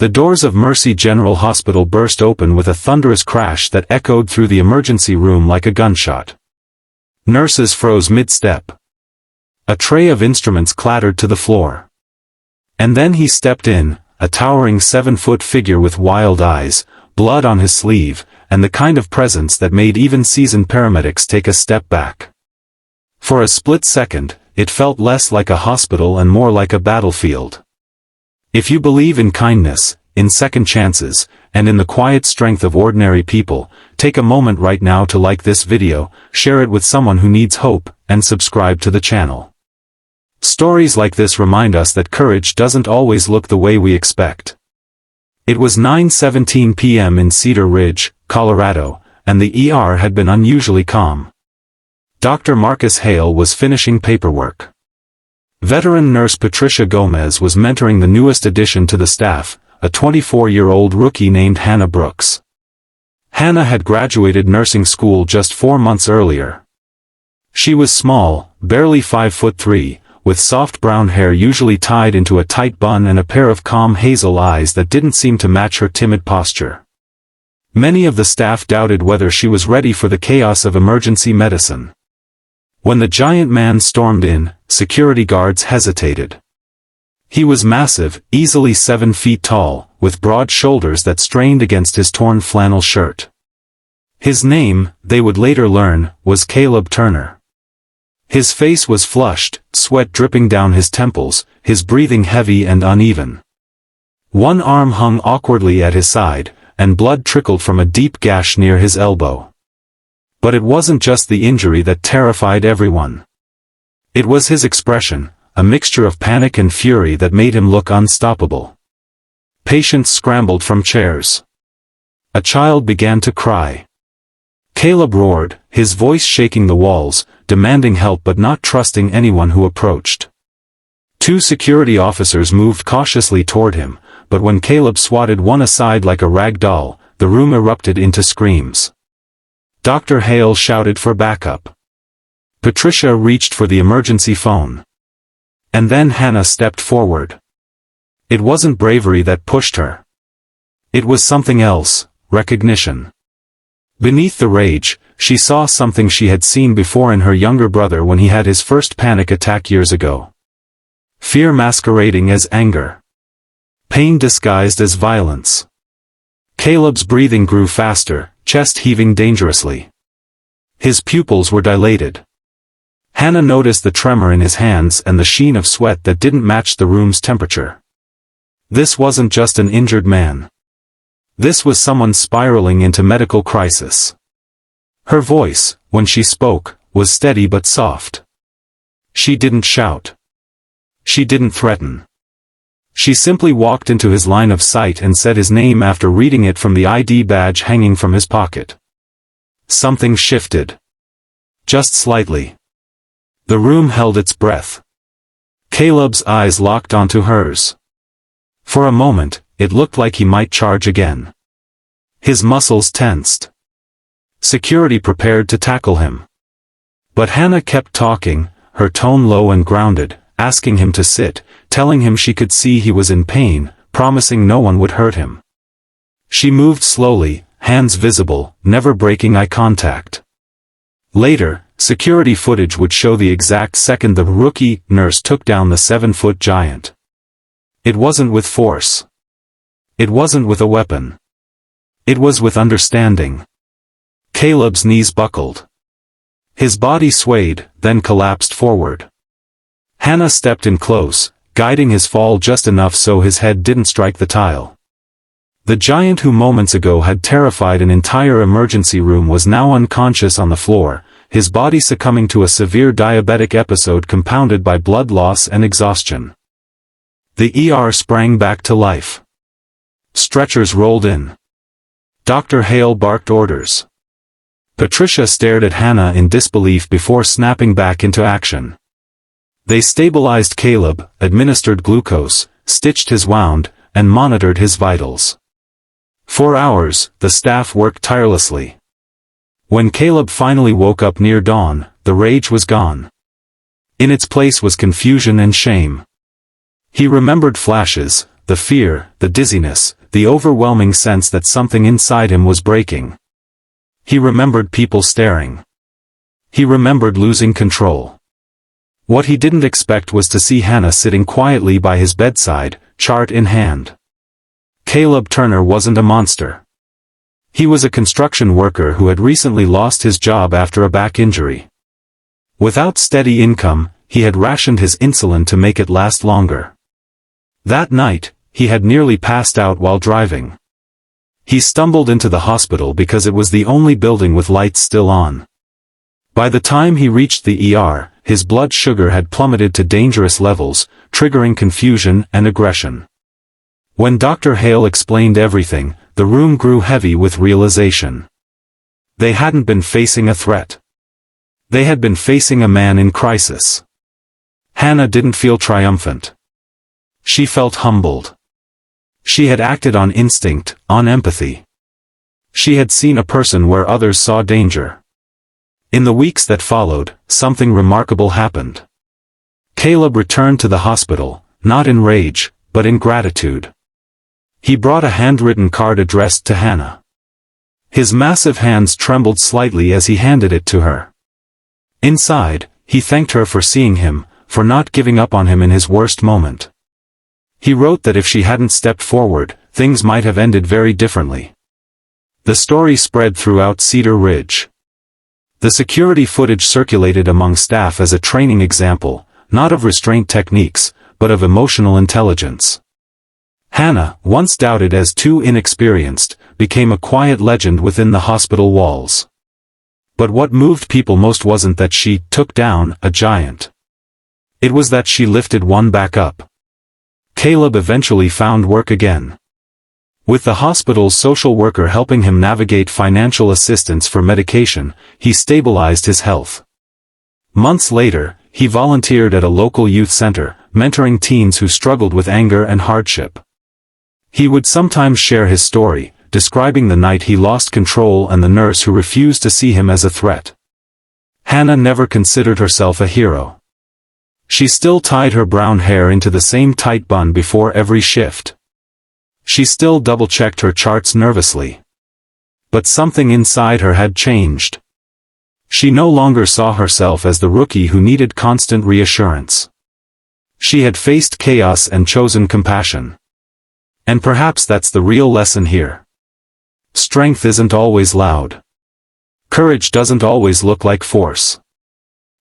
The doors of Mercy General Hospital burst open with a thunderous crash that echoed through the emergency room like a gunshot. Nurses froze mid-step. A tray of instruments clattered to the floor. And then he stepped in, a towering 7-foot figure with wild eyes, blood on his sleeve, and the kind of presence that made even seasoned paramedics take a step back. For a split second, it felt less like a hospital and more like a battlefield. If you believe in kindness, in second chances, and in the quiet strength of ordinary people, take a moment right now to like this video, share it with someone who needs hope, and subscribe to the channel. Stories like this remind us that courage doesn't always look the way we expect. It was 9:17 p.m. in Cedar Ridge, Colorado, and the ER had been unusually calm. Dr. Marcus Hale was finishing paperwork. Veteran nurse Patricia Gomez was mentoring the newest addition to the staff, a 24-year-old rookie named Hannah Brooks. Hannah had graduated nursing school just 4 months earlier. She was small, barely 5'3", with soft brown hair usually tied into a tight bun and a pair of calm hazel eyes that didn't seem to match her timid posture. Many of the staff doubted whether she was ready for the chaos of emergency medicine. When the giant man stormed in, security guards hesitated. He was massive, easily 7 feet tall, with broad shoulders that strained against his torn flannel shirt. His name, they would later learn, was Caleb Turner. His face was flushed, sweat dripping down his temples, his breathing heavy and uneven. One arm hung awkwardly at his side, and blood trickled from a deep gash near his elbow. But it wasn't just the injury that terrified everyone. It was his expression, a mixture of panic and fury that made him look unstoppable. Patients scrambled from chairs. A child began to cry. Caleb roared, his voice shaking the walls, demanding help but not trusting anyone who approached. 2 security officers moved cautiously toward him, but when Caleb swatted one aside like a rag doll, the room erupted into screams. Dr. Hale shouted for backup. Patricia reached for the emergency phone. And then Hannah stepped forward. It wasn't bravery that pushed her. It was something else, recognition. Beneath the rage, she saw something she had seen before in her younger brother when he had his first panic attack years ago. Fear masquerading as anger. Pain disguised as violence. Caleb's breathing grew faster, chest heaving dangerously. His pupils were dilated. Hannah noticed the tremor in his hands and the sheen of sweat that didn't match the room's temperature. This wasn't just an injured man. This was someone spiraling into medical crisis. Her voice, when she spoke, was steady but soft. She didn't shout. She didn't threaten. She simply walked into his line of sight and said his name after reading it from the ID badge hanging from his pocket. Something shifted. Just slightly. The room held its breath. Caleb's eyes locked onto hers. For a moment, it looked like he might charge again. His muscles tensed. Security prepared to tackle him. But Hannah kept talking, her tone low and grounded, asking him to sit, telling him she could see he was in pain, promising no one would hurt him. She moved slowly, hands visible, never breaking eye contact. Later, security footage would show the exact second the rookie nurse took down the 7-foot giant. It wasn't with force. It wasn't with a weapon. It was with understanding. Caleb's knees buckled. His body swayed, then collapsed forward. Hannah stepped in close, guiding his fall just enough so his head didn't strike the tile. The giant who moments ago had terrified an entire emergency room was now unconscious on the floor, his body succumbing to a severe diabetic episode compounded by blood loss and exhaustion. The ER sprang back to life. Stretchers rolled in. Dr. Hale barked orders. Patricia stared at Hannah in disbelief before snapping back into action. They stabilized Caleb, administered glucose, stitched his wound, and monitored his vitals. For hours, the staff worked tirelessly. When Caleb finally woke up near dawn, the rage was gone. In its place was confusion and shame. He remembered flashes, the fear, the dizziness, the overwhelming sense that something inside him was breaking. He remembered people staring. He remembered losing control. What he didn't expect was to see Hannah sitting quietly by his bedside, chart in hand. Caleb Turner wasn't a monster. He was a construction worker who had recently lost his job after a back injury. Without steady income, he had rationed his insulin to make it last longer. That night, he had nearly passed out while driving. He stumbled into the hospital because it was the only building with lights still on. By the time he reached the ER, his blood sugar had plummeted to dangerous levels, triggering confusion and aggression. When Dr. Hale explained everything, the room grew heavy with realization. They hadn't been facing a threat. They had been facing a man in crisis. Hannah didn't feel triumphant. She felt humbled. She had acted on instinct, on empathy. She had seen a person where others saw danger. In the weeks that followed, something remarkable happened. Caleb returned to the hospital, not in rage, but in gratitude. He brought a handwritten card addressed to Hannah. His massive hands trembled slightly as he handed it to her. Inside, he thanked her for seeing him, for not giving up on him in his worst moment. He wrote that if she hadn't stepped forward, things might have ended very differently. The story spread throughout Cedar Ridge. The security footage circulated among staff as a training example, not of restraint techniques, but of emotional intelligence. Hannah, once doubted as too inexperienced, became a quiet legend within the hospital walls. But what moved people most wasn't that she took down a giant. It was that she lifted one back up. Caleb eventually found work again. With the hospital's social worker helping him navigate financial assistance for medication, he stabilized his health. Months later, he volunteered at a local youth center, mentoring teens who struggled with anger and hardship. He would sometimes share his story, describing the night he lost control and the nurse who refused to see him as a threat. Hannah never considered herself a hero. She still tied her brown hair into the same tight bun before every shift. She still double-checked her charts nervously. But something inside her had changed. She no longer saw herself as the rookie who needed constant reassurance. She had faced chaos and chosen compassion. And perhaps that's the real lesson here. Strength isn't always loud. Courage doesn't always look like force.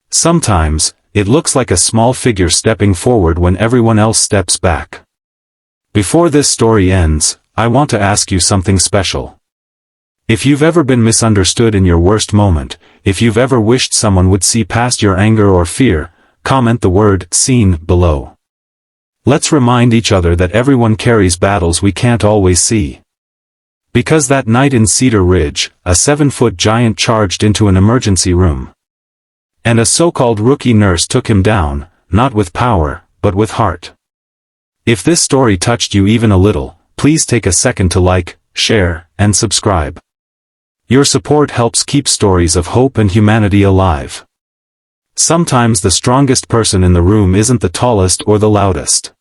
Sometimes, it looks like a small figure stepping forward when everyone else steps back. Before this story ends, I want to ask you something special. If you've ever been misunderstood in your worst moment, if you've ever wished someone would see past your anger or fear, comment the word "seen" below. Let's remind each other that everyone carries battles we can't always see. Because that night in Cedar Ridge, a 7-foot giant charged into an emergency room. And a so-called rookie nurse took him down, not with power, but with heart. If this story touched you even a little, please take a second to like, share, and subscribe. Your support helps keep stories of hope and humanity alive. Sometimes the strongest person in the room isn't the tallest or the loudest.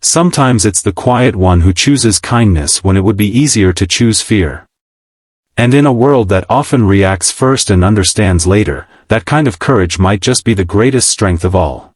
Sometimes it's the quiet one who chooses kindness when it would be easier to choose fear. And in a world that often reacts first and understands later, that kind of courage might just be the greatest strength of all.